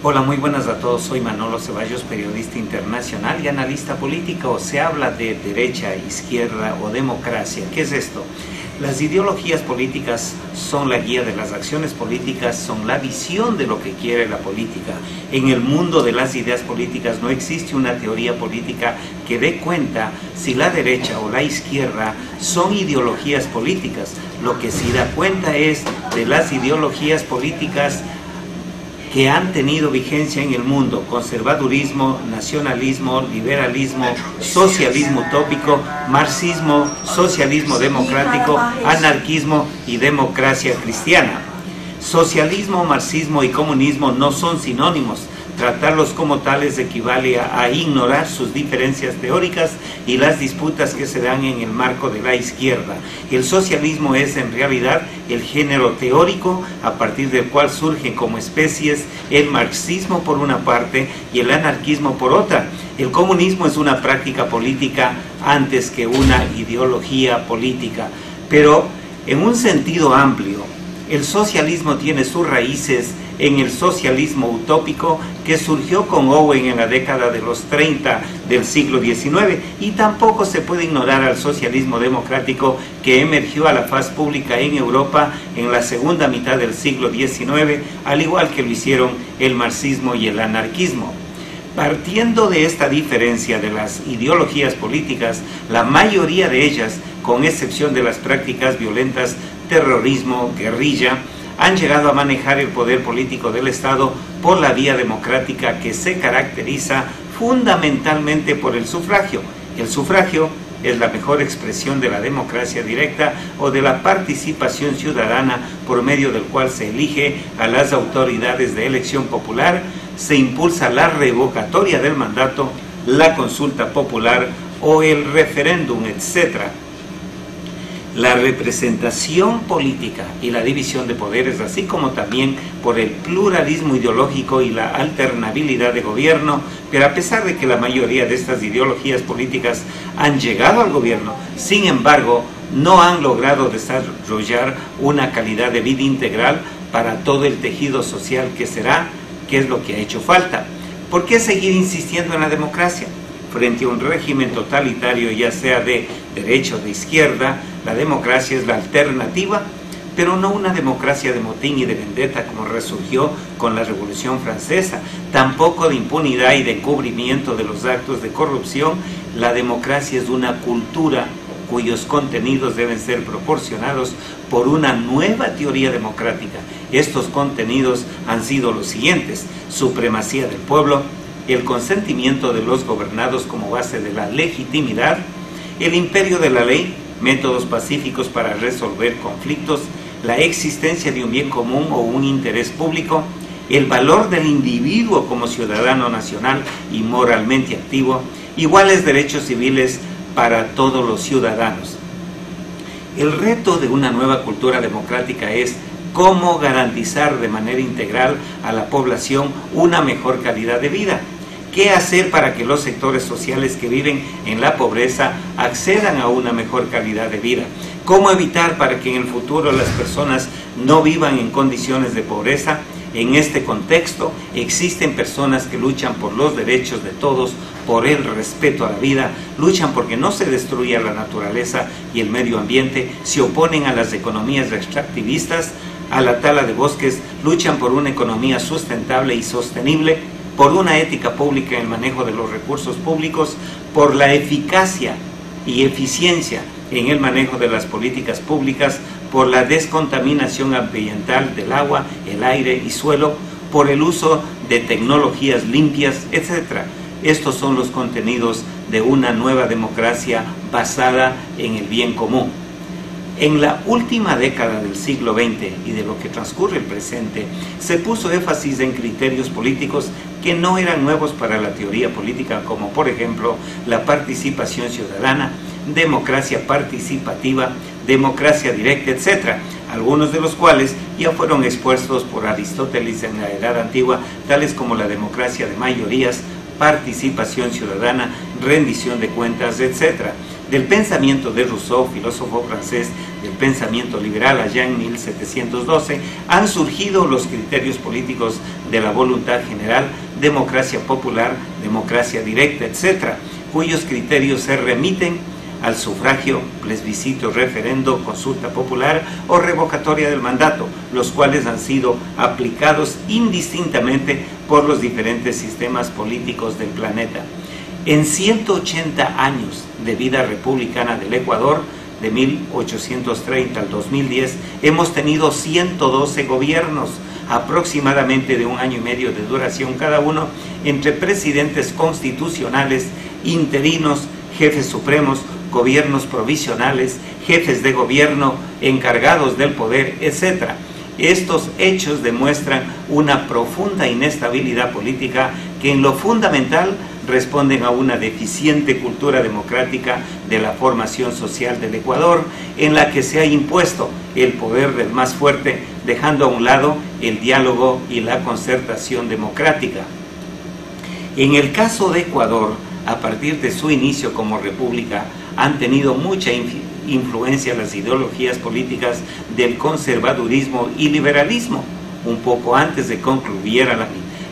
Hola, muy buenas a todos. Soy Manolo Ceballos, periodista internacional y analista político. Se habla de derecha, izquierda o democracia. ¿Qué es esto? Las ideologías políticas son la guía de las acciones políticas, son la visión de lo que quiere la política. En el mundo de las ideas políticas no existe una teoría política que dé cuenta si la derecha o la izquierda son ideologías políticas. Lo que sí da cuenta es de las ideologías políticas que han tenido vigencia en el mundo: conservadurismo, nacionalismo, liberalismo, socialismo utópico, marxismo, socialismo democrático, anarquismo y democracia cristiana. Socialismo, marxismo y comunismo no son sinónimos. Tratarlos como tales equivale a ignorar sus diferencias teóricas y las disputas que se dan en el marco de la izquierda. El socialismo es en realidad el género teórico a partir del cual surgen como especies el marxismo por una parte y el anarquismo por otra. El comunismo es una práctica política antes que una ideología política, pero en un sentido amplio. El socialismo tiene sus raíces en el socialismo utópico que surgió con Owen en la década de los 30 del siglo XIX, y tampoco se puede ignorar al socialismo democrático que emergió a la faz pública en Europa en la segunda mitad del siglo XIX, al igual que lo hicieron el marxismo y el anarquismo. Partiendo de esta diferencia de las ideologías políticas, la mayoría de ellas, con excepción de las prácticas violentas, terrorismo, guerrilla, han llegado a manejar el poder político del Estado por la vía democrática que se caracteriza fundamentalmente por el sufragio. El sufragio es la mejor expresión de la democracia directa o de la participación ciudadana, por medio del cual se elige a las autoridades de elección popular, se impulsa la revocatoria del mandato, la consulta popular o el referéndum, etc. La representación política y la división de poderes, así como también por el pluralismo ideológico y la alternabilidad de gobierno, pero a pesar de que la mayoría de estas ideologías políticas han llegado al gobierno, sin embargo, no han logrado desarrollar una calidad de vida integral para todo el tejido social que es lo que ha hecho falta. ¿Por qué seguir insistiendo en la democracia? Frente a un régimen totalitario, ya sea de derecha o de izquierda, la democracia es la alternativa, pero no una democracia de motín y de vendetta como resurgió con la Revolución Francesa, tampoco de impunidad y de encubrimiento de los actos de corrupción. La democracia es una cultura cuyos contenidos deben ser proporcionados por una nueva teoría democrática. Estos contenidos han sido los siguientes: supremacía del pueblo, el consentimiento de los gobernados como base de la legitimidad, el imperio de la ley, métodos pacíficos para resolver conflictos, la existencia de un bien común o un interés público, el valor del individuo como ciudadano nacional y moralmente activo, iguales derechos civiles para todos los ciudadanos. El reto de una nueva cultura democrática es cómo garantizar de manera integral a la población una mejor calidad de vida. ¿Qué hacer para que los sectores sociales que viven en la pobreza accedan a una mejor calidad de vida? ¿Cómo evitar para que en el futuro las personas no vivan en condiciones de pobreza? En este contexto existen personas que luchan por los derechos de todos, por el respeto a la vida, luchan porque no se destruya la naturaleza y el medio ambiente, se oponen a las economías extractivistas, a la tala de bosques, luchan por una economía sustentable y sostenible, por una ética pública en el manejo de los recursos públicos, por la eficacia y eficiencia en el manejo de las políticas públicas, por la descontaminación ambiental del agua, el aire y suelo, por el uso de tecnologías limpias, etc. Estos son los contenidos de una nueva democracia basada en el bien común. En la última década del siglo XX y de lo que transcurre el presente, se puso énfasis en criterios políticos que no eran nuevos para la teoría política, como por ejemplo la participación ciudadana, democracia participativa, democracia directa, etc., algunos de los cuales ya fueron expuestos por Aristóteles en la Edad Antigua, tales como la democracia de mayorías, participación ciudadana, rendición de cuentas, etc. Del pensamiento de Rousseau, filósofo francés del pensamiento liberal allá en 1712, han surgido los criterios políticos de la voluntad general, democracia popular, democracia directa, etc., cuyos criterios se remiten al sufragio, plebiscito, referendo, consulta popular o revocatoria del mandato, los cuales han sido aplicados indistintamente por los diferentes sistemas políticos del planeta. En 180 años de vida republicana del Ecuador, de 1830 al 2010, hemos tenido 112 gobiernos, aproximadamente de 1 año y medio de duración cada uno, entre presidentes constitucionales, interinos, jefes supremos, gobiernos provisionales, jefes de gobierno, encargados del poder, etc. Estos hechos demuestran una profunda inestabilidad política que en lo fundamental responden a una deficiente cultura democrática de la formación social del Ecuador, en la que se ha impuesto el poder del más fuerte, dejando a un lado el diálogo y la concertación democrática. En el caso de Ecuador, a partir de su inicio como república, han tenido mucha influencia las ideologías políticas del conservadurismo y liberalismo. Un poco antes de concluyera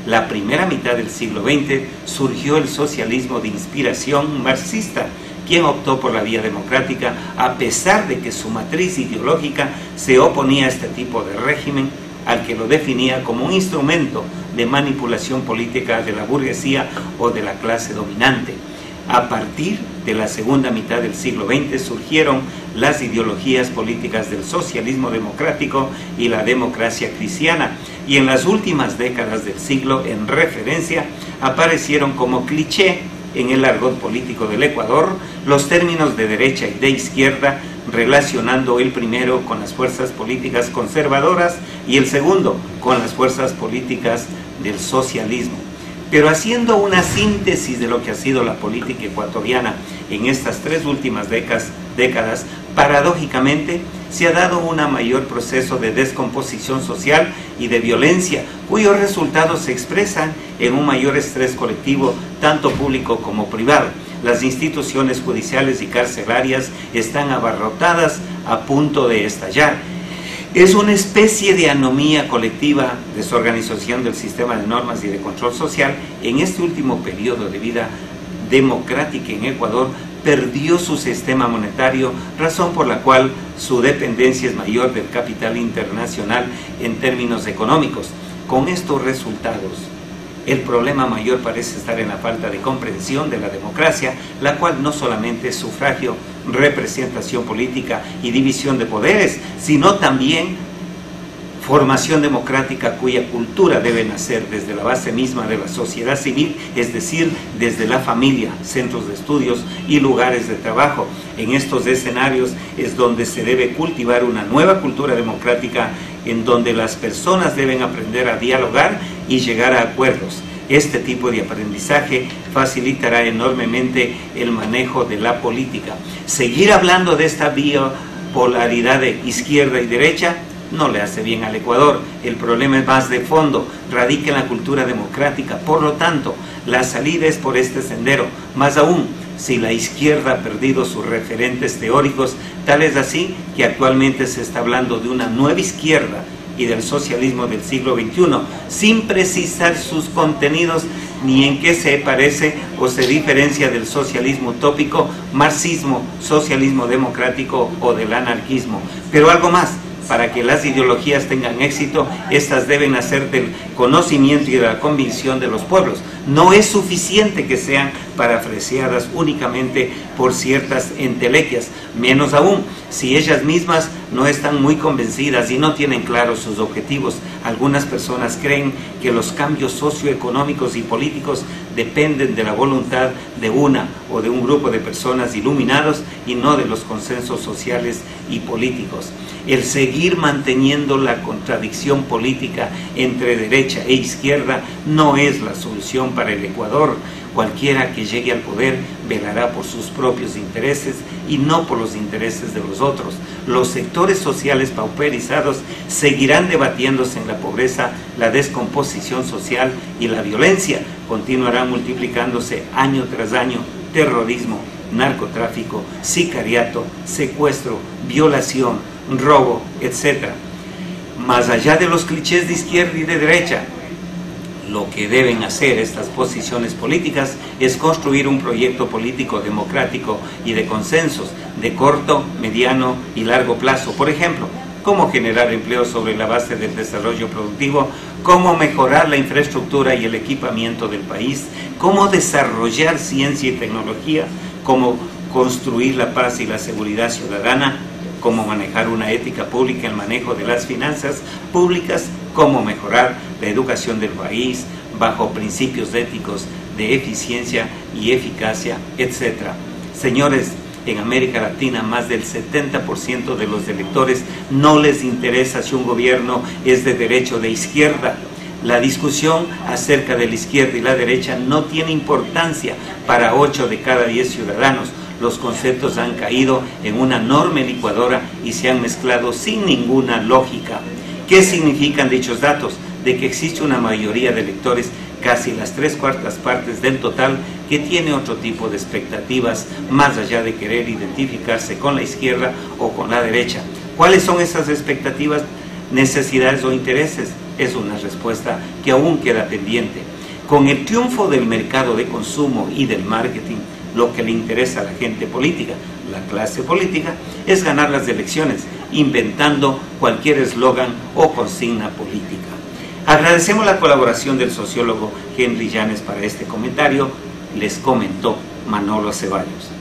la primera mitad del siglo XX, surgió el socialismo de inspiración marxista, quien optó por la vía democrática a pesar de que su matriz ideológica se oponía a este tipo de régimen, al que lo definía como un instrumento de manipulación política de la burguesía o de la clase dominante. A partir de la segunda mitad del siglo XX surgieron las ideologías políticas del socialismo democrático y la democracia cristiana, y en las últimas décadas del siglo, en referencia, aparecieron como cliché en el argot político del Ecuador los términos de derecha y de izquierda, relacionando el primero con las fuerzas políticas conservadoras y el segundo con las fuerzas políticas del socialismo. Pero haciendo una síntesis de lo que ha sido la política ecuatoriana en estas 3 últimas décadas, paradójicamente se ha dado un mayor proceso de descomposición social y de violencia, cuyos resultados se expresan en un mayor estrés colectivo, tanto público como privado. Las instituciones judiciales y carcelarias están abarrotadas a punto de estallar. Es una especie de anomía colectiva, desorganización del sistema de normas y de control social. En este último periodo de vida democrática en Ecuador, perdió su sistema monetario, razón por la cual su dependencia es mayor del capital internacional en términos económicos. Con estos resultados, el problema mayor parece estar en la falta de comprensión de la democracia, la cual no solamente es sufragio, representación política y división de poderes, sino también formación democrática cuya cultura debe nacer desde la base misma de la sociedad civil, es decir, desde la familia, centros de estudios y lugares de trabajo. En estos escenarios es donde se debe cultivar una nueva cultura democrática en donde las personas deben aprender a dialogar y llegar a acuerdos. Este tipo de aprendizaje facilitará enormemente el manejo de la política. Seguir hablando de esta bipolaridad de izquierda y derecha no le hace bien al Ecuador. El problema es más de fondo, radica en la cultura democrática. Por lo tanto, la salida es por este sendero. Más aún, si la izquierda ha perdido sus referentes teóricos, tal es así que actualmente se está hablando de una nueva izquierda y del socialismo del siglo XXI, sin precisar sus contenidos ni en qué se parece o se diferencia del socialismo utópico, marxismo, socialismo democrático o del anarquismo. Pero algo más. Para que las ideologías tengan éxito, estas deben nacer del conocimiento y de la convicción de los pueblos. No es suficiente que sean parafraseadas únicamente por ciertas entelequias, menos aún si ellas mismas no están muy convencidas y no tienen claros sus objetivos. Algunas personas creen que los cambios socioeconómicos y políticos dependen de la voluntad de una o de un grupo de personas iluminados y no de los consensos sociales y políticos. El seguir manteniendo la contradicción política entre derecha e izquierda no es la solución para el Ecuador. Cualquiera que llegue al poder velará por sus propios intereses y no por los intereses de los otros. Los sectores sociales pauperizados seguirán debatiéndose en la pobreza, la descomposición social y la violencia. Continuarán multiplicándose año tras año terrorismo narcotráfico, sicariato, secuestro, violación, robo, etc. Más allá de los clichés de izquierda y de derecha, lo que deben hacer estas posiciones políticas es construir un proyecto político democrático y de consensos de corto, mediano y largo plazo. Por ejemplo, cómo generar empleo sobre la base del desarrollo productivo, cómo mejorar la infraestructura y el equipamiento del país, cómo desarrollar ciencia y tecnología, cómo construir la paz y la seguridad ciudadana, cómo manejar una ética pública en el manejo de las finanzas públicas, cómo mejorar la educación del país bajo principios éticos de eficiencia y eficacia, etc. Señores, en América Latina más del 70% de los electores no les interesa si un gobierno es de derecha o de izquierda. La discusión acerca de la izquierda y la derecha no tiene importancia para 8 de cada 10 ciudadanos. Los conceptos han caído en una enorme licuadora y se han mezclado sin ninguna lógica. ¿Qué significan dichos datos? De que existe una mayoría de electores, casi las 3/4 partes del total, que tiene otro tipo de expectativas, más allá de querer identificarse con la izquierda o con la derecha. ¿Cuáles son esas expectativas, necesidades o intereses? Es una respuesta que aún queda pendiente. Con el triunfo del mercado de consumo y del marketing, lo que le interesa a la gente política, la clase política, es ganar las elecciones, inventando cualquier eslogan o consigna política. Agradecemos la colaboración del sociólogo Henry Llanes para este comentario. Les comentó Manolo Ceballos.